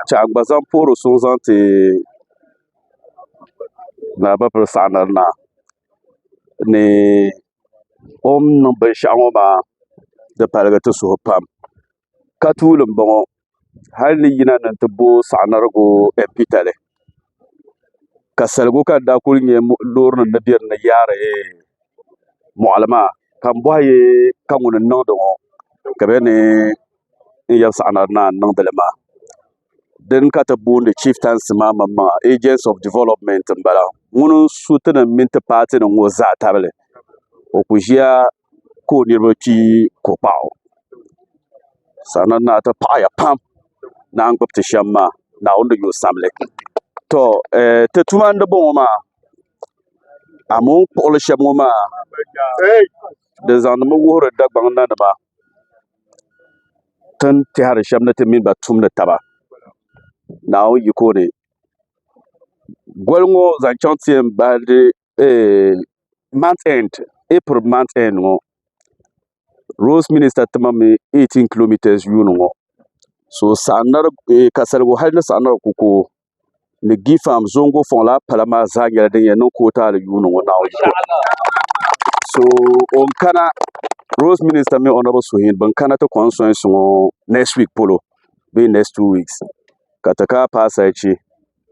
cha gba zaŋ puhiri so zaŋ ti na ba piri saɣanari na ni o ni niŋ binshaɣu ŋɔ maa di paligi ti suhu pam ka tuuli n bɔŋɔ hali ni yina ni ti bo saɣanarigu Petali ka saligu ka daa kuli nyɛ loori nim ni bɛ dinni yaari moɣali maa ka n bɔhi yɛ ka ŋuni n niŋdi ŋɔ ka bi ni n yɛbi saɣanari naa n niŋdili maa din ka ti booni chieftainsi maa maŋmaŋa agents of development n bala ŋuni n su ti nim mini ti paati nim ŋɔ zaa tabili o ku ʒiya ka o niraba kpi ko kpaɣu saɣanari naa ti paɣaya pam naan gbubi ti shɛm maa naawuni ni yo samli to ti tuma n di bɔŋɔ maa amoon kpuɣili shɛba ŋɔ maa di zaŋdimi wuhiri Dagbaŋ nanima tin tɛhiri shɛba ni ti mini ba tumdi taba naawuni yiko ni goli ŋɔ zaŋ chaŋ ti yɛn bahindi April month end ŋɔ Roads Minister timami 18 kilometers yuuni ŋɔ so ka saligu hali ni saɣanari ku ko ni gifam zongo fɔŋ laa pala maa zaa nyɛla din yɛn niŋ kootaali yuuni ŋɔ naawuni yiko so on kana Roads Minister mi Honorable Suhin bin kana ti constituency ŋɔ next week polo bee next 2 weeks ka ti ka paasachi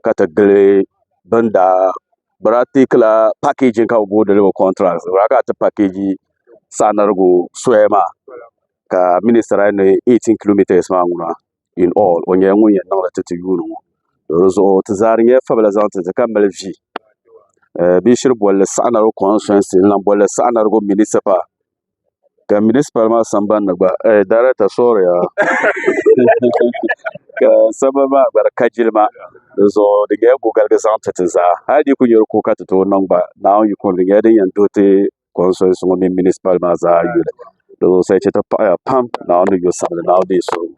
ka ti gili bin daa bira teekila packaging ka bi boondili bi contract bira ka ti packaji saɣanarigu soya maa ka minister ayi ni 18 kilometers maa ŋuna in all o nyɛla ŋun yɛn niŋdi ti ti yuuni ŋɔ di zuɣu ti zaari nyɛla fabila zaŋ ti ka mali vi bia shiri bolli saɣanarigu constituency n lan bolli saɣanarigu municipal ka municipal maa sambanni gba director sorry ka samba maa gba di ka jilima di zuɣu di nyɛla gogaligi zaŋ ti zaa hali di ku nyɛri ko ka ti tooi niŋ gba naawuni yiko di nyɛla din yɛn duhi ti constituency ŋɔ mini municipal maa zaa yuli di zuɣu sɛchi ti paɣaya pam naawuni ni yo sabili naawuni ni yi suri